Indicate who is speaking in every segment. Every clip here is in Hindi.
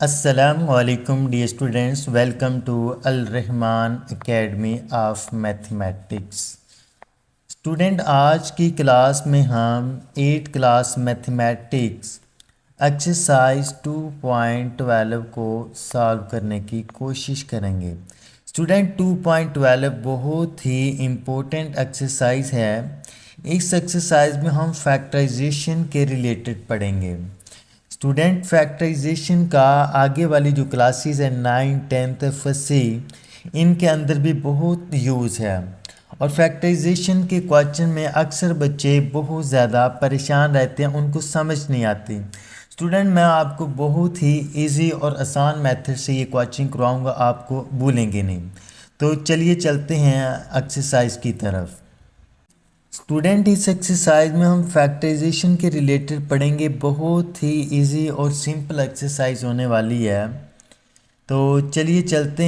Speaker 1: अस्सलामुअलैकुम dear students, welcome to Al Rahman academy of mathematics. Student, आज की क्लास में हम 8 क्लास मैथमेटिक्स एक्सरसाइज 2.12 को सॉल्व करने की कोशिश करेंगे। स्टूडेंट, 2.12 बहुत ही इम्पोर्टेंट एक्सरसाइज है। इस एक्सरसाइज में हम फैक्टराइजेशन के रिलेटेड पढ़ेंगे। स्टूडेंट, फैक्टराइजेशन का आगे वाली जो क्लासेस है 9, 10th, फर्स्ट से इनके अंदर भी बहुत यूज़ है। और फैक्टराइजेशन के क्वेश्चन में अक्सर बच्चे बहुत ज़्यादा परेशान रहते हैं, उनको समझ नहीं आती। स्टूडेंट, मैं आपको बहुत ही इजी और आसान मेथड से ये क्वेश्चन करवाऊँगा, आपको भूलेंगे नहीं। तो चलिए चलते हैं एक्सरसाइज की तरफ। स्टूडेंट, इस एक्सरसाइज में हम फैक्टराइजेशन के रिलेटेड पढ़ेंगे। बहुत ही इजी और सिंपल एक्सरसाइज होने वाली है। तो चलिए चलते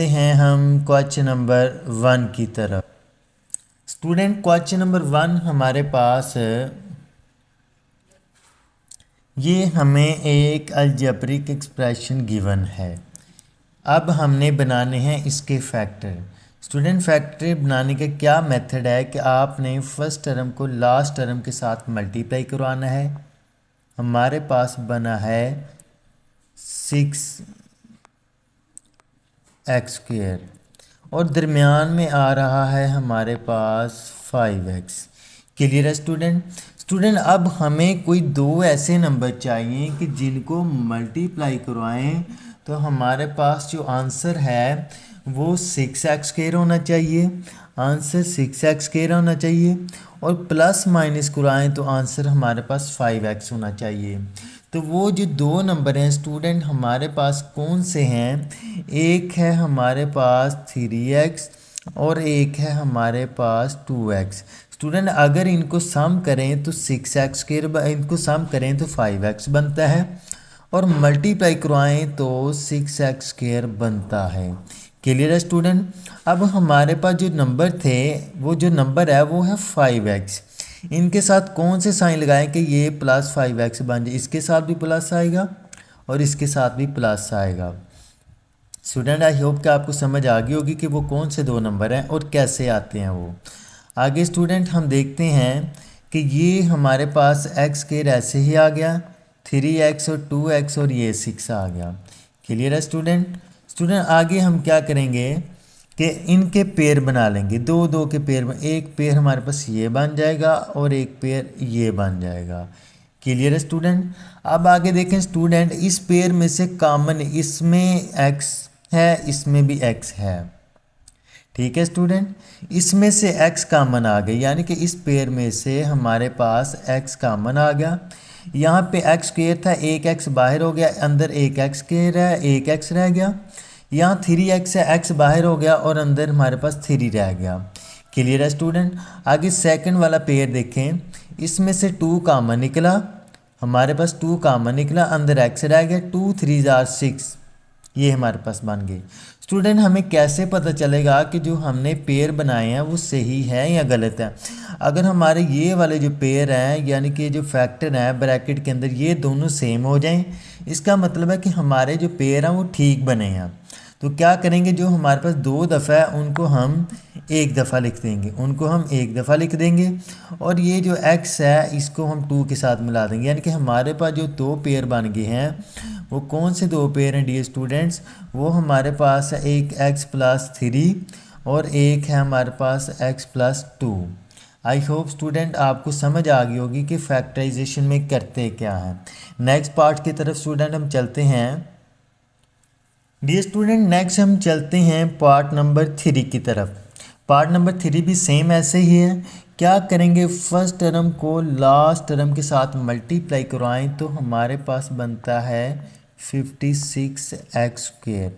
Speaker 1: हैं हम क्वेश्चन नंबर 1 की तरफ। स्टूडेंट, क्वेश्चन नंबर 1 हमारे पास ये हमें एक अलजेब्रिक एक्सप्रेशन गिवन है। अब हमने बनाने हैं इसके फैक्टर। स्टूडेंट, फैक्टर बनाने का क्या मेथड है कि आपने फर्स्ट टर्म को लास्ट टर्म के साथ मल्टीप्लाई करवाना है। हमारे पास बना है 6x² और दरमियान में आ रहा है हमारे पास 5x। क्लियर है स्टूडेंट? स्टूडेंट, अब हमें कोई दो ऐसे नंबर चाहिए कि जिनको मल्टीप्लाई करवाएं तो हमारे पास जो आंसर है वो 6x² होना चाहिए। आंसर 6x² होना चाहिए और प्लस माइनस कराएं तो आंसर हमारे पास 5x होना चाहिए। तो वो जो दो नंबर हैं स्टूडेंट हमारे पास कौन से हैं? एक है हमारे पास 3x और एक है हमारे पास 2x। स्टूडेंट, अगर इनको सम करें तो 6x², इनको सम करें तो 5x बनता है और मल्टीप्लाई करवाएं तो 6x² बनता है। क्लियर है स्टूडेंट? अब हमारे पास जो नंबर थे वो जो नंबर है वो है 5x। इनके साथ कौन से साइन लगाएं कि ये प्लस 5x बन जाए? इसके साथ भी प्लस आएगा और इसके साथ भी प्लस आएगा। स्टूडेंट, आई होप कि आपको समझ आ गई होगी कि वो कौन से दो नंबर हैं और कैसे आते हैं वो। आगे स्टूडेंट हम देखते हैं कि ये हमारे पास x² ऐसे ही आ गया, 3x और 2x और ये 6 आ गया। क्लियर है स्टूडेंट? स्टूडेंट, आगे हम क्या करेंगे कि इनके पेयर बना लेंगे, दो दो के पेयर में। एक पेयर हमारे पास ये बन जाएगा और एक पेयर ये बन जाएगा। क्लियर है स्टूडेंट? अब आगे देखें स्टूडेंट, इस पेयर में से कॉमन इसमें x है, इसमें भी x है। ठीक है स्टूडेंट, इसमें से x कॉमन आ गई, यानी कि इस पेयर में से हमारे पास x कॉमन आ गया। यहाँ पे x² था, एक x बाहर हो गया, अंदर एक x² है, एक x रह गया। यहाँ 3x है, x बाहर हो गया और अंदर हमारे पास 3 रह गया। क्लियर है स्टूडेंट? आगे सेकंड वाला पेयर देखें, इसमें से 2 कॉमन निकला, हमारे पास 2 कॉमन निकला, अंदर x रह गया, 2 3 6, ये हमारे पास बन गई। स्टूडेंट, हमें कैसे पता चलेगा कि जो हमने पेयर बनाए हैं वो सही है या गलत है? अगर हमारे ये वाले जो पेयर हैं यानी कि जो फैक्टर हैं ब्रैकेट के अंदर ये दोनों सेम हो जाएं, इसका मतलब है कि हमारे जो पेयर हैं वो ठीक बने हैं। तो क्या करेंगे, जो हमारे पास 2 दफ़ा है उनको हम एक दफ़ा लिख देंगे, उनको हम एक दफ़ा लिख देंगे और ये जो x है इसको हम 2 के साथ मिला देंगे। यानी कि हमारे पास जो दो पेयर बन गए हैं वो कौन से दो पेयर हैं डियर स्टूडेंट्स? वो हमारे पास है एक x+3 और एक है हमारे पास x+2। आई होप स्टूडेंट आपको समझ आ गई होगी कि फैक्टराइजेशन में करते क्या हैं। नेक्स्ट पार्ट की तरफ स्टूडेंट हम चलते हैं। डियर स्टूडेंट, नेक्स्ट हम चलते हैं पार्ट नंबर 3 की तरफ। पार्ट नंबर 3 भी सेम ऐसे ही है। क्या करेंगे, फर्स्ट टर्म को लास्ट टर्म के साथ मल्टीप्लाई करवाएं तो हमारे पास बनता है 56x²।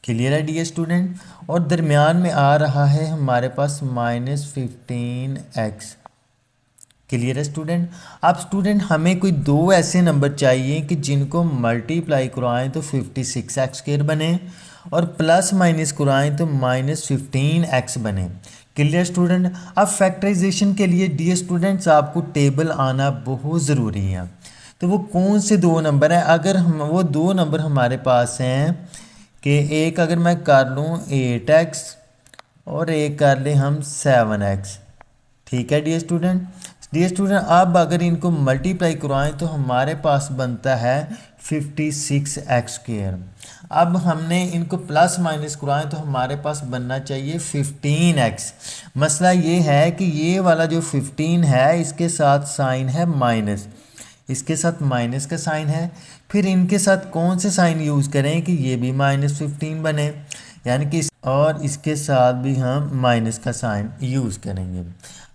Speaker 1: क्लियर है डियर स्टूडेंट? और दरमियान में आ रहा है हमारे पास -15x। क्लियर है स्टूडेंट? अब स्टूडेंट हमें कोई दो ऐसे नंबर चाहिए कि जिनको मल्टीप्लाई करवाएं तो 56x² बने और प्लस माइनस करवाएं तो -15x बने। Clear student? अब फैक्टराइजेशन के लिए डियर स्टूडेंट्स आपको टेबल आना बहुत ज़रूरी है। तो वो कौन से दो नंबर हैं? अगर हम वो दो नंबर हमारे पास हैं कि एक अगर मैं कर लूँ 8x और एक कर लें हम 7x। ठीक है डियर स्टूडेंट अब अगर इनको मल्टीप्लाई करवाएं तो हमारे पास बनता है 56x²। अब हमने इनको प्लस माइनस करवाएं तो हमारे पास बनना चाहिए 15x। मसला ये है कि ये वाला जो 15 है इसके साथ साइन है माइनस, इसके साथ माइनस का साइन है, फिर इनके साथ कौन से साइन यूज़ करें कि ये भी -15 बने, यानी कि और इसके साथ भी हम माइनस का साइन यूज़ करेंगे।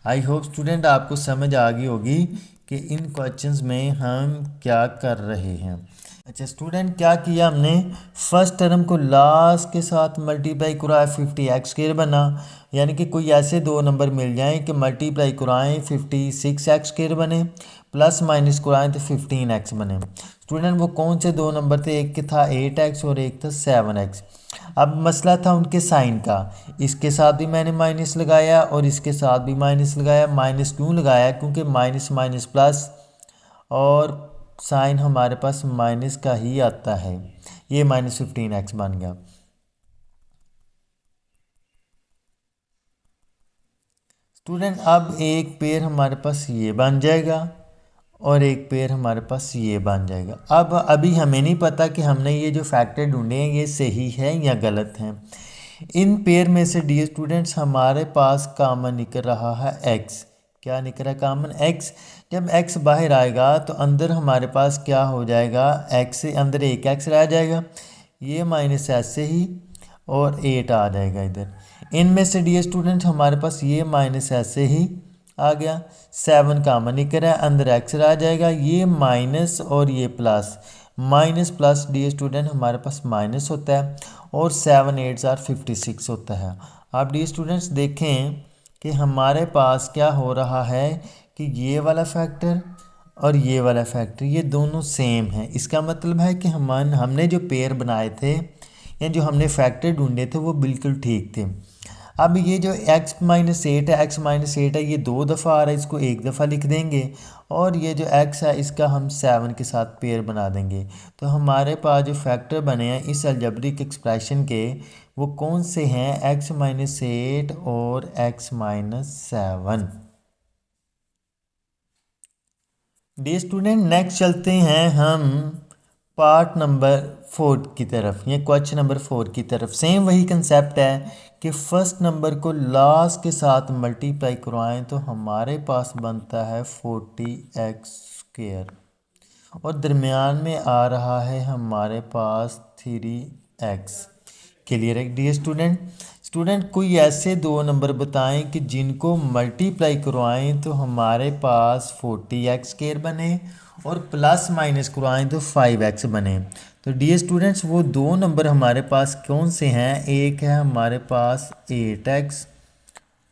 Speaker 1: आई होप स्टूडेंट आपको समझ आ गई होगी कि इन क्वेश्चंस में हम क्या कर रहे हैं। अच्छा स्टूडेंट, क्या किया हमने, फर्स्ट टर्म को लास्ट के साथ मल्टीप्लाई कराया 50x² बना, यानी कि कोई ऐसे दो नंबर मिल जाएं कि मल्टीप्लाई कराएं 56x² बने, प्लस माइनस कराएं तो 15x बने। स्टूडेंट वो कौन से दो नंबर थे? एक के था 8x और एक था 7x। अब मसला था उनके साइन का, इसके साथ भी मैंने माइनस लगाया और इसके साथ भी माइनस लगाया। माइनस क्यों लगाया? क्योंकि माइनस माइनस प्लस और साइन हमारे पास माइनस का ही आता है। ये -15x बन गया। स्टूडेंट अब एक पेयर हमारे पास ये बन जाएगा और एक पेयर हमारे पास ये बन जाएगा। अब अभी हमें नहीं पता कि हमने ये जो फैक्टर ढूंढे हैं ये सही है या गलत हैं। इन पेयर में से डियर स्टूडेंट्स हमारे पास कॉमन निकल रहा है x। क्या निकल रहा है कॉमन? x। जब x बाहर आएगा तो अंदर हमारे पास क्या हो जाएगा? x से अंदर एक x रह जाएगा, ये माइनस ऐसे ही और 8 आ जाएगा इधर। इनमें से डियर स्टूडेंट हमारे पास ये माइनस ऐसे ही आ गया, 7 कॉमन निकल रहा है, अंदर x रह जाएगा, ये माइनस और ये plus, minus plus dear student हमारे पास माइनस होता है और 7 8 आर 56 होता है। आप डियर स्टूडेंट्स देखें कि हमारे पास क्या हो रहा है कि ये वाला फैक्टर और ये वाला फैक्टर ये दोनों सेम है। इसका मतलब है कि हमने जो पेयर बनाए थे या जो हमने फैक्टर ढूंढे थे वो बिल्कुल ठीक थे। अब ये जो x -8 है, x -8 है, ये दो दफ़ा आ रहा है, इसको एक दफ़ा लिख देंगे और ये जो x है इसका हम 7 के साथ पेयर बना देंगे। तो हमारे पास जो फैक्टर बने हैं इस अलजेब्रिक एक्सप्रेशन के वो कौन से हैं? x -8 और x -7। डियर स्टूडेंट नेक्स्ट चलते हैं हम पार्ट नंबर 4 की तरफ, ये क्वेश्चन नंबर 4 की तरफ। सेम वही कंसेप्ट है कि फर्स्ट नंबर को लास्ट के साथ मल्टीप्लाई करवाएं तो हमारे पास बनता है 40x² और दरमियान में आ रहा है हमारे पास 3x। क्लियर है डियर स्टूडेंट? स्टूडेंट कोई ऐसे दो नंबर बताएं कि जिनको मल्टीप्लाई करवाएं तो हमारे पास 40x² बने और प्लस माइनस करवाएं तो 5x बने। तो डियर स्टूडेंट्स वो दो नंबर हमारे पास कौन से हैं? एक है हमारे पास 8x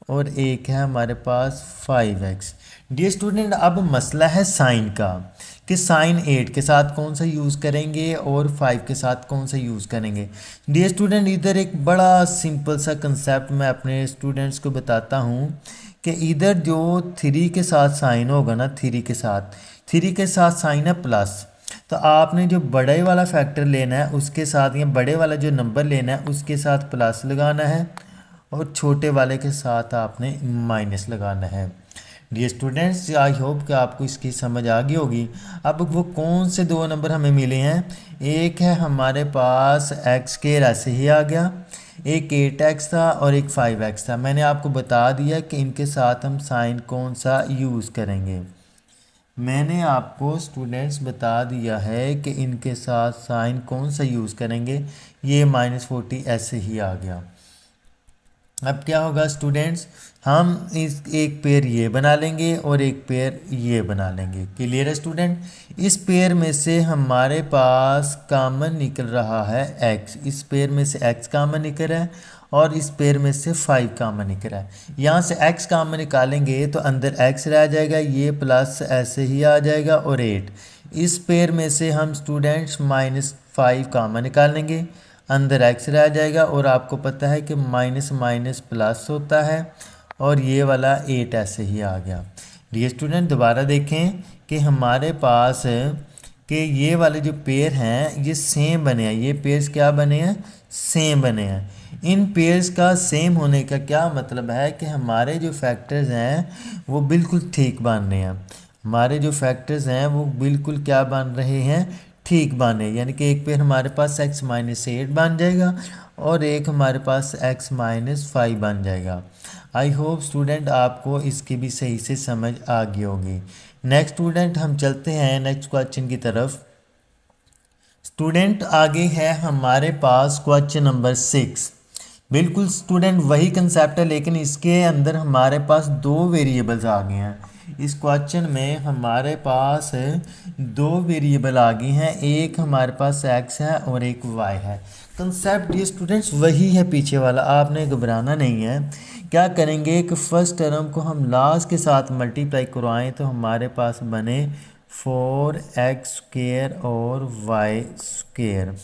Speaker 1: और एक है हमारे पास 5x। डियर स्टूडेंट अब मसला है साइन का कि साइन 8 के साथ कौन सा यूज़ करेंगे और 5 के साथ कौन सा यूज़ करेंगे। डियर स्टूडेंट इधर एक बड़ा सिंपल सा कंसेप्ट मैं अपने स्टूडेंट्स को बताता हूँ कि इधर जो 3 के साथ साइन होगा ना, 3 के साथ साइन है प्लस, तो आपने जो बड़े वाला फैक्टर लेना है उसके साथ या बड़े वाला जो नंबर लेना है उसके साथ प्लस लगाना है और छोटे वाले के साथ आपने माइनस लगाना है। डियर स्टूडेंट्स आई होप कि आपको इसकी समझ आ गई होगी। अब वो कौन से दो नंबर हमें मिले हैं? एक है हमारे पास x² ऐसे ही आ गया, एक 8x था और एक 5x था। मैंने आपको बता दिया कि इनके साथ हम साइन कौन सा यूज़ करेंगे। मैंने आपको स्टूडेंट्स बता दिया है कि इनके साथ साइन कौन सा यूज़ करेंगे। ये -40 ऐसे ही आ गया। अब क्या होगा स्टूडेंट्स, हम इस एक पेयर ये बना लेंगे और एक पेयर ये बना लेंगे। क्लियर है स्टूडेंट? इस पेयर में से हमारे पास कॉमन निकल रहा है x, इस पेयर में से x कॉमन निकल रहा है और इस पेयर में से 5 कॉमन निकल रहा है। यहाँ से x कॉमन निकालेंगे तो अंदर x रह जाएगा, ये प्लस ऐसे ही आ जाएगा और 8। इस पेयर में से हम स्टूडेंट्स -5 कॉमन निकालेंगे, अंदर x रह जाएगा और आपको पता है कि माइनस माइनस प्लस होता है और ये वाला 8 ऐसे ही आ गया। डियर स्टूडेंट दोबारा देखें कि हमारे पास कि ये वाले जो पेयर हैं ये सेम बने हैं, ये पेयर्स क्या बने हैं, सेम बने हैं। इन पेयर्स का सेम होने का क्या मतलब है कि हमारे जो फैक्टर्स हैं वो बिल्कुल ठीक बन रहे हैं, हमारे जो फैक्टर्स हैं वो बिल्कुल क्या बन रहे हैं, ठीक बन रहे हैं। यानी कि एक पेयर हमारे पास x-8 बन जाएगा और एक हमारे पास x-5 बन जाएगा। आई होप स्टूडेंट आपको इसकी भी सही से समझ आ गई होगी। नेक्स्ट स्टूडेंट हम चलते हैं नेक्स्ट क्वेश्चन की तरफ। स्टूडेंट आगे है हमारे पास क्वेश्चन नंबर 6। बिल्कुल स्टूडेंट वही कंसेप्ट है, लेकिन इसके अंदर हमारे पास दो वेरिएबल्स आ गए हैं। इस क्वेश्चन में हमारे पास दो वेरिएबल आ गई हैं, एक हमारे पास x है और एक y है। कंसेप्ट ये स्टूडेंट्स वही है पीछे वाला, आपने घबराना नहीं है। क्या करेंगे कि फर्स्ट टर्म को हम लास्ट के साथ मल्टीप्लाई करवाएं तो हमारे पास बने 4x² और y²।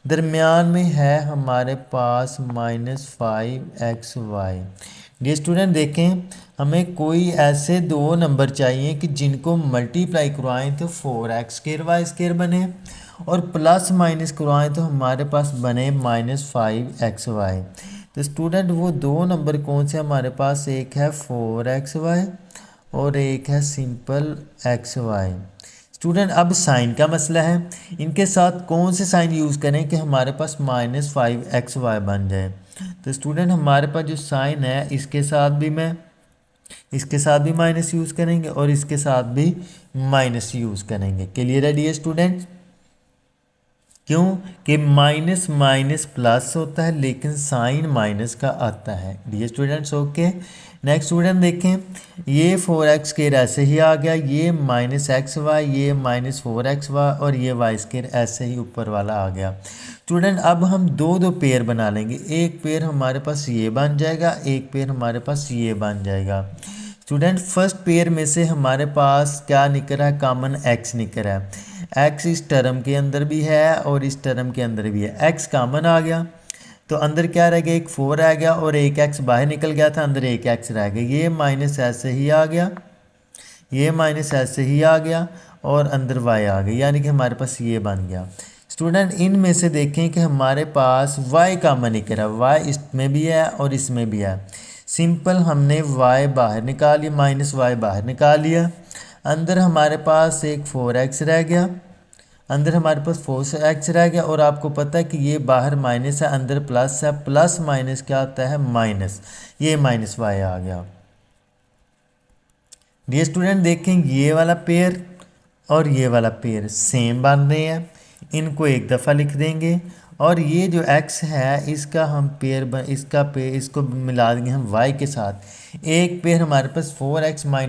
Speaker 1: दरमियान में है हमारे पास -5xy। ये स्टूडेंट देखें, हमें कोई ऐसे दो नंबर चाहिए कि जिनको मल्टीप्लाई करवाएं तो 4x² y² बने और प्लस माइनस करवाएं तो हमारे पास बने -5xy। तो स्टूडेंट वो दो नंबर कौन से हमारे पास, एक है 4xy और एक है सिंपल xy। स्टूडेंट अब साइन का मसला है, इनके साथ कौन से साइन यूज़ करें कि हमारे पास -5xy बन जाए। तो स्टूडेंट हमारे पास जो साइन है इसके साथ भी माइनस यूज़ करेंगे और इसके साथ भी माइनस यूज़ करेंगे। क्लियर है डियर स्टूडेंट? क्यों कि माइनस माइनस प्लस होता है लेकिन साइन माइनस का आता है। Dear students okay. Next student देखें, ये 4x² ऐसे ही आ गया, ये -xy, ये -4xy और ये y² ऐसे ही ऊपर वाला आ गया। स्टूडेंट अब हम दो दो पेयर बना लेंगे, एक पेयर हमारे पास ये बन जाएगा, एक पेयर हमारे पास ये बन जाएगा। स्टूडेंट फर्स्ट पेयर में से हमारे पास क्या निकल रहा है, कॉमन x निकल रहा है। x इस टर्म के अंदर भी है और इस टर्म के अंदर भी है, x कॉमन आ गया तो अंदर क्या रह गया, एक 4 रह गया और एक x बाहर निकल गया था, अंदर एक x रह गया। ये माइनस ऐसे ही आ गया, ये माइनस ऐसे ही आ गया और अंदर y आ गई, यानी कि हमारे पास ये बन गया। स्टूडेंट इनमें से देखें कि हमारे पास y कॉमन निकल रहा है, y इसमें भी है और इसमें भी है। सिंपल हमने y बाहर निकाल लिया, -y बाहर निकाल लिया, अंदर हमारे पास एक 4x रह गया, अंदर हमारे पास 4x रह गया और आपको पता है कि ये बाहर माइनस है अंदर प्लस है, प्लस माइनस क्या होता है, माइनस, ये -y आ गया। डियर स्टूडेंट देखें ये वाला पेयर और ये वाला पेयर सेम बन रहे हैं, इनको एक दफ़ा लिख देंगे और ये जो x है इसका हम इसको मिला देंगे हम y के साथ। एक पेयर हमारे पास 4x - y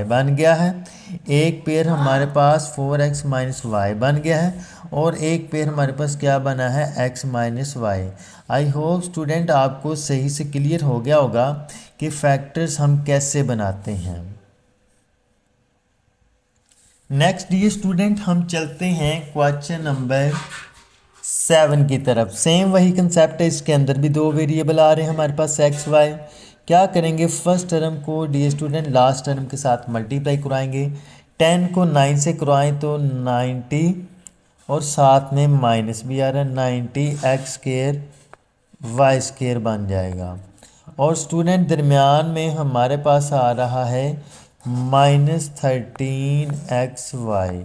Speaker 1: बन गया है, एक पेयर हमारे पास 4x - y बन गया है और एक पेयर हमारे पास क्या बना है, x - y। I hope student आपको सही से क्लियर हो गया होगा कि फैक्टर्स हम कैसे बनाते हैं। नेक्स्ट ये स्टूडेंट हम चलते हैं क्वेश्चन नंबर 7 की तरफ। सेम वही कंसेप्ट है, इसके अंदर भी दो वेरिएबल आ रहे हैं हमारे पास x y। क्या करेंगे, फर्स्ट टर्म को डियर स्टूडेंट लास्ट टर्म के साथ मल्टीप्लाई कराएंगे। 10 को 9 से करवाएं तो 90 और साथ में माइनस भी आ रहा है, 90x² y² बन जाएगा। और स्टूडेंट दरमियान में हमारे पास आ रहा है -13xy।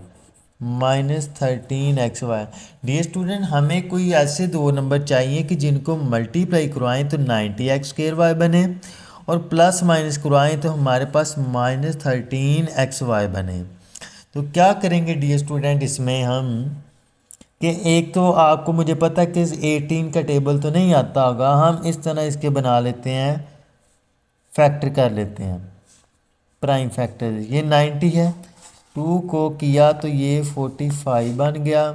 Speaker 1: डियर स्टूडेंट हमें कोई ऐसे दो नंबर चाहिए कि जिनको मल्टीप्लाई करवाएं तो 90x² बने और प्लस माइनस करवाएं तो हमारे पास -13xy बने। तो क्या करेंगे डियर स्टूडेंट इसमें हम कि एक तो आपको मुझे पता है कि 18 का टेबल तो नहीं आता होगा, हम इस तरह इसके बना लेते हैं, फैक्टर कर लेते हैं, प्राइम फैक्टर। ये 90 है, 2 को किया तो ये 45 बन गया।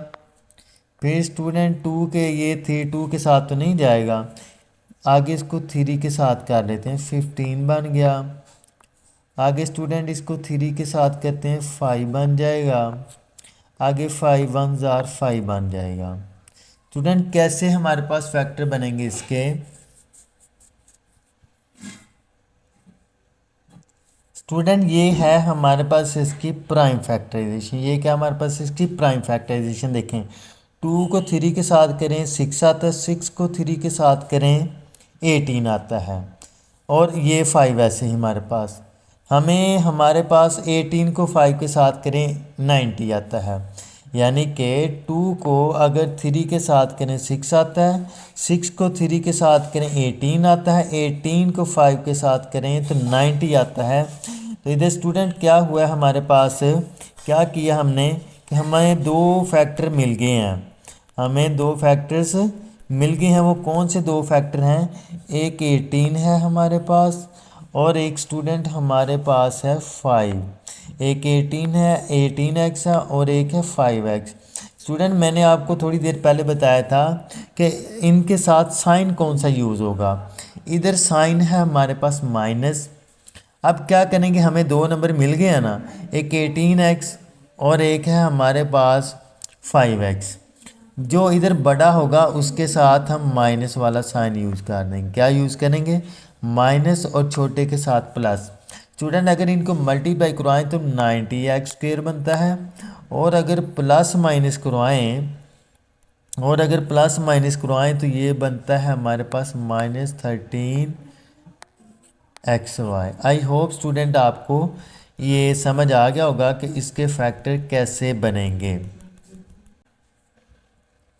Speaker 1: फिर स्टूडेंट 2 के ये थी, 2 के साथ तो नहीं जाएगा, आगे इसको 3 के साथ कर लेते हैं, 15 बन गया। आगे स्टूडेंट इसको 3 के साथ करते हैं, 5 बन जाएगा। आगे 5 1 जार 5 बन जाएगा। स्टूडेंट कैसे हमारे पास फैक्टर बनेंगे इसके, स्टूडेंट ये है हमारे पास इसकी प्राइम फैक्टराइजेशन। ये क्या हमारे पास इसकी प्राइम फैक्टराइजेशन देखें। 2 को 3 के साथ करें 6 आता है, 6 को 3 के साथ करें 18 आता है, और ये 5 ऐसे ही हमारे पास। हमारे पास 18 को 5 के साथ करें 90 आता है, यानी कि 2 को अगर 3 के साथ करें 6 आता है, 6 को 3 के साथ करें 18 आता है, 18 को 5 के साथ करें तो 90 आता है। तो इधर स्टूडेंट क्या हुआ है हमारे पास, क्या किया हमने कि हमें दो फैक्टर मिल गए हैं, हमें दो फैक्टर्स मिल गए हैं। वो कौन से दो फैक्टर हैं, एक 18 है हमारे पास और एक स्टूडेंट हमारे पास है 5। एक 18 है, 18x है, और एक है 5x। स्टूडेंट मैंने आपको थोड़ी देर पहले बताया था कि इनके साथ साइन कौन सा यूज़ होगा। इधर साइन है हमारे पास माइनस। अब क्या करेंगे, हमें दो नंबर मिल गए हैं ना, एक 18x और एक है हमारे पास 5x। जो इधर बड़ा होगा उसके साथ हम माइनस वाला साइन यूज़ कर देंगे। क्या यूज़ करेंगे, माइनस, और छोटे के साथ प्लस। स्टूडेंट अगर इनको मल्टीप्लाई करवाएं तो 90x² बनता है, और अगर प्लस माइनस करवाएं तो ये बनता है हमारे पास -13xy। आई होप स्टूडेंट आपको ये समझ आ गया होगा कि इसके फैक्टर कैसे बनेंगे।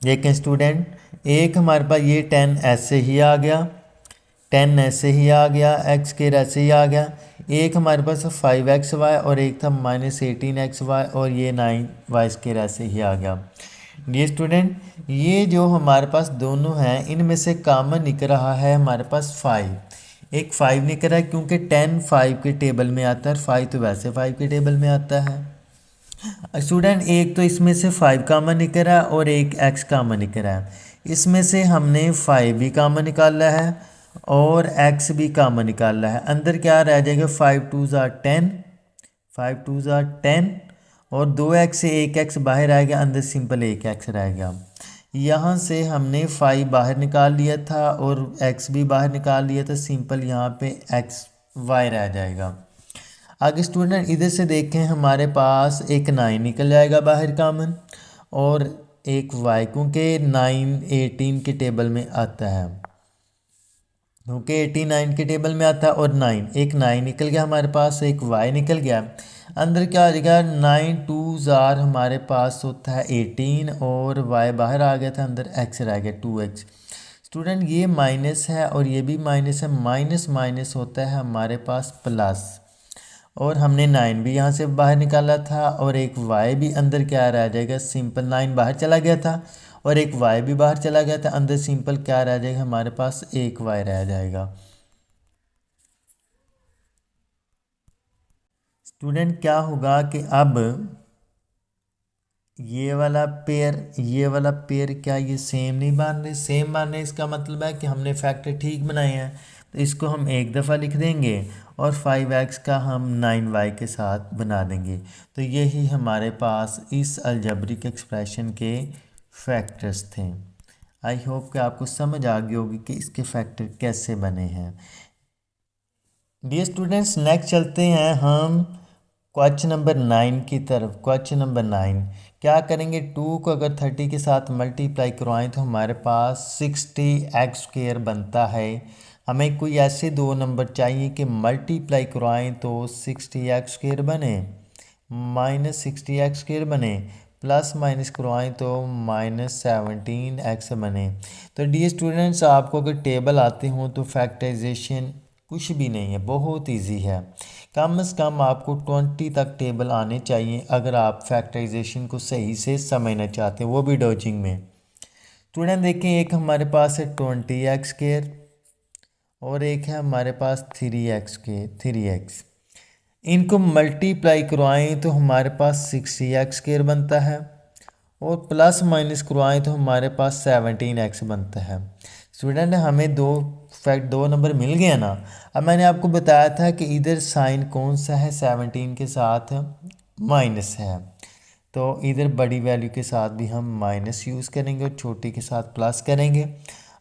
Speaker 1: देखें स्टूडेंट, एक हमारे पास ये 10 ऐसे ही आ गया, 10 ऐसे ही आ गया, x² ऐसे ही आ गया। एक हमारे पास 5xy और एक था -18xy, और ये 9y² ऐसे ही आ गया। ये स्टूडेंट, ये जो हमारे पास दोनों हैं इनमें से कॉमन निकल रहा है हमारे पास 5। एक 5 निकल रहा है क्योंकि 10 5 के टेबल में आता है, 5 तो वैसे 5 के टेबल में आता है। स्टूडेंट एक तो इसमें से 5 कॉमन निकल रहा है और एक x कॉमन निकल रहा है। इसमें से हमने 5 भी कॉमन निकाला है और x भी कॉमन निकाला है। अंदर क्या रह जाएगा, 5 2 ज़ा 10, 5 2 ज़ा 10, और 2x से 1x बाहर आएगा, अंदर सिंपल 1x रहेगा। यहाँ से हमने 5 बाहर निकाल लिया था और x भी बाहर निकाल लिया था, सिंपल यहाँ पे x y रह जाएगा। आगे स्टूडेंट इधर से देखें, हमारे पास एक 9 निकल जाएगा बाहर कॉमन, और एक y, क्योंकि 9 18 के टेबल में आता है, क्योंकि 89 के टेबल में आता है, और 9 एक 9 निकल गया हमारे पास, एक y निकल गया। अंदर क्या आ जाएगा, 9 2 ज़ार हमारे पास होता है 18, और y बाहर आ गया था, अंदर x रह गया 2x। स्टूडेंट ये माइनस है और ये भी माइनस है, माइनस माइनस होता है हमारे पास प्लस, और हमने 9 भी यहाँ से बाहर निकाला था, और एक y भी अंदर क्या रह जाएगा, सिंपल 9 बाहर चला गया था और एक y भी बाहर चला गया था, अंदर सिंपल क्या रह जाएगा, हमारे पास एक y रह जाएगा। स्टूडेंट क्या होगा कि अब ये वाला पेयर क्या ये सेम नहीं बन रहे, सेम बन रहे, इसका मतलब है कि हमने फैक्टर ठीक बनाए हैं। तो इसको हम एक दफ़ा लिख देंगे और 5x का हम 9y के साथ बना देंगे। तो यही हमारे पास इस अलजेब्रिक एक्सप्रेशन के फैक्टर्स थे। आई होप कि आपको समझ आ गई होगी कि इसके फैक्टर कैसे बने हैं। डियर स्टूडेंट्स, नेक्स्ट चलते हैं हम क्वेश्चन नंबर 9 की तरफ। क्वेश्चन नंबर 9 क्या करेंगे, 2 को अगर 30 के साथ मल्टीप्लाई करवाएं तो हमारे पास 60x² बनता है। हमें कोई ऐसे दो नंबर चाहिए कि मल्टीप्लाई करवाएं तो 60x² बने, -60x² बने, प्लस माइनस करवाएं तो -17x बने। तो डियर स्टूडेंट्स, आपको अगर टेबल आते हों तो फैक्टराइजेशन कुछ भी नहीं है, बहुत इजी है। कम से कम आपको 20 तक टेबल आने चाहिए अगर आप फैक्टराइजेशन को सही से समझना चाहते हैं, वो भी डॉजिंग में। स्टूडेंट देखें, एक हमारे पास है 20x² और एक है हमारे पास 3x। इनको मल्टीप्लाई करवाएं तो हमारे पास 60x² बनता है, और प्लस माइनस करवाएं तो हमारे पास 17x बनता है। स्टूडेंट हमें दो नंबर मिल गया ना। अब मैंने आपको बताया था कि इधर साइन कौन सा है, 17 के साथ माइनस है, तो इधर बड़ी वैल्यू के साथ भी हम माइनस यूज़ करेंगे और छोटी के साथ प्लस करेंगे।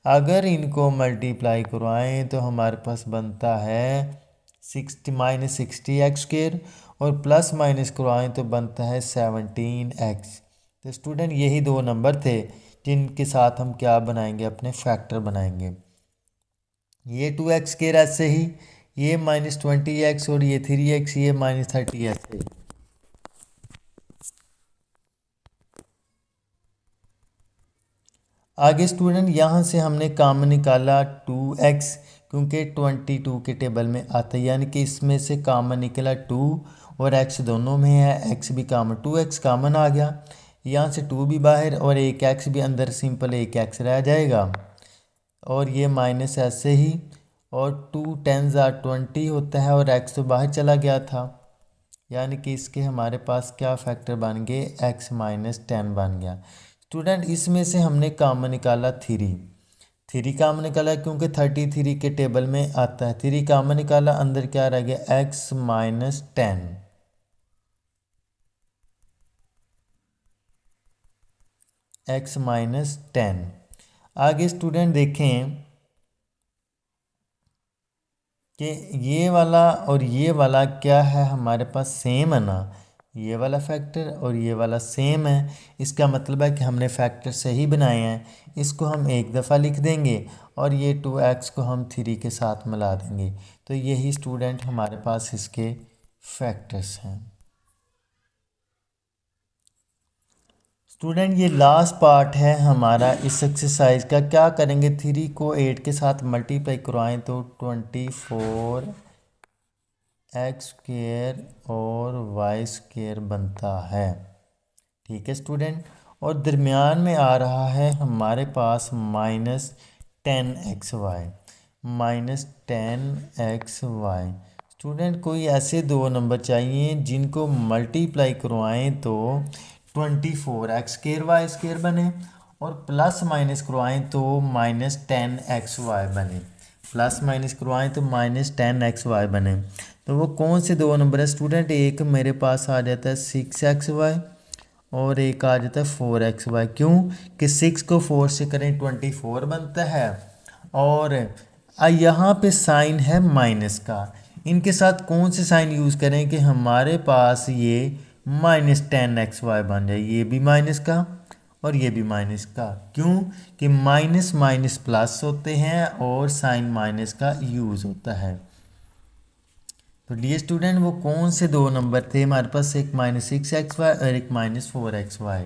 Speaker 1: अगर इनको मल्टीप्लाई करवाएं तो हमारे पास बनता है 60 - 60 x² और प्लस माइनस करवाएं तो बनता है 17x। तो स्टूडेंट यही दो नंबर थे जिनके साथ हम क्या बनाएंगे, अपने फैक्टर बनाएंगे। ये 2x² ऐसे ही, ये -20x और ये 3x, ये -30 ऐसे। आगे स्टूडेंट यहाँ से हमने कॉमन निकाला 2x, क्योंकि 22 के टेबल में आता है, यानी कि इसमें से कॉमन निकला 2 और x दोनों में है, x भी कॉमन, 2x कॉमन आ गया। यहाँ से 2 भी बाहर और एक x भी अंदर, सिंपल एक x रह जाएगा और ये माइनस ऐसे ही, और 2 10 20 होता है और x तो बाहर चला गया था, यानी कि इसके हमारे पास क्या फैक्टर बन गए, x - 10 बन गया। स्टूडेंट इसमें से हमने कॉमन निकाला 3 कॉमन निकाला क्योंकि 33 के टेबल में आता है, 3 कॉमन निकाला, अंदर क्या रह गया, x - 10। x - 10। आगे स्टूडेंट देखें कि ये वाला और ये वाला क्या है हमारे पास, सेम है ना, ये वाला फैक्टर और ये वाला सेम है। इसका मतलब है कि हमने फैक्टर सही बनाए हैं। इसको हम एक दफ़ा लिख देंगे और ये 2x को हम 3 के साथ मिला देंगे। तो यही स्टूडेंट हमारे पास इसके फैक्टर्स हैं। स्टूडेंट ये लास्ट पार्ट है हमारा इस एक्सरसाइज का। क्या करेंगे, 3 को 8 के साथ मल्टीप्लाई करवाएं तो 24 x² और y² बनता है। ठीक है स्टूडेंट, और दरमियान में आ रहा है हमारे पास -10xy, -10xy। स्टूडेंट कोई ऐसे दो नंबर चाहिए जिनको मल्टीप्लाई करवाएं तो 24x² y² बने और प्लस माइनस करवाएं तो -10xy बने, प्लस माइनस करवाएं तो -10xy बने। तो वो कौन से दो नंबर है स्टूडेंट, एक मेरे पास आ जाता है 6xy और एक आ जाता है 4xy। क्यों कि 6 को 4 से करें 24 बनता है, और यहाँ पे साइन है माइनस का। इनके साथ कौन से साइन यूज़ करें कि हमारे पास ये -10xy बन जाए, ये भी माइनस का और ये भी माइनस का। क्यों कि माइनस माइनस प्लस होते हैं और साइन माइनस का यूज़ होता है। तो डियर स्टूडेंट वो कौन से दो नंबर थे हमारे पास, एक -6xy और एक -4xy।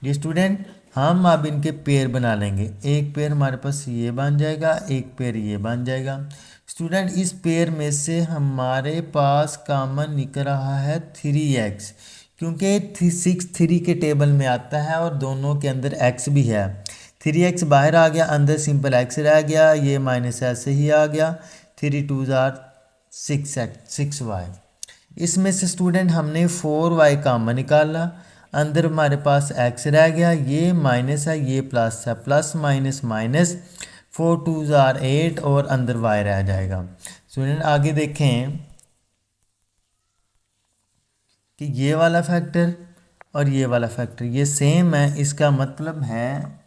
Speaker 1: डियर स्टूडेंट हम अब इनके पेयर बना लेंगे, एक पेयर हमारे पास ये बन जाएगा, एक पेयर ये बन जाएगा। स्टूडेंट इस पेयर में से हमारे पास कॉमन निकल रहा है 3x, क्योंकि 6 3 के टेबल में आता है और दोनों के अंदर x भी है। 3x बाहर आ गया, अंदर सिंपल x रह गया, ये माइनस ऐसे ही आ गया, 3 2 6y। इसमें से स्टूडेंट हमने 4y कॉमन निकाला, अंदर हमारे पास x रह गया, ये माइनस है ये प्लस है, प्लस माइनस माइनस, 4 2 8 और अंदर y रह जाएगा। स्टूडेंट आगे देखें कि ये वाला फैक्टर और ये वाला फैक्टर ये सेम है, इसका मतलब है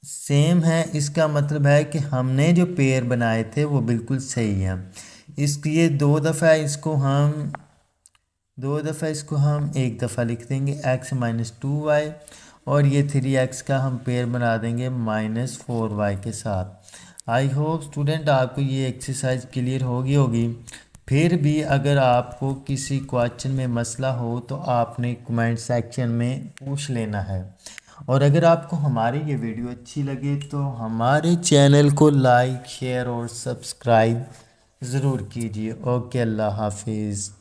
Speaker 1: सेम है, इसका मतलब है कि हमने जो पेयर बनाए थे वो बिल्कुल सही है। इसलिए दो दफ़ा इसको हम एक दफ़ा लिख देंगे, x - 2y, और ये 3x का हम पेयर बना देंगे -4y के साथ। आई होप स्टूडेंट आपको ये एक्सरसाइज क्लियर होगी। फिर भी अगर आपको किसी क्वेश्चन में मसला हो तो आपने कमेंट सेक्शन में पूछ लेना है। और अगर आपको हमारी ये वीडियो अच्छी लगे तो हमारे चैनल को लाइक शेयर और सब्सक्राइब ज़रूर कीजिए। ओके, अल्लाह हाफिज़।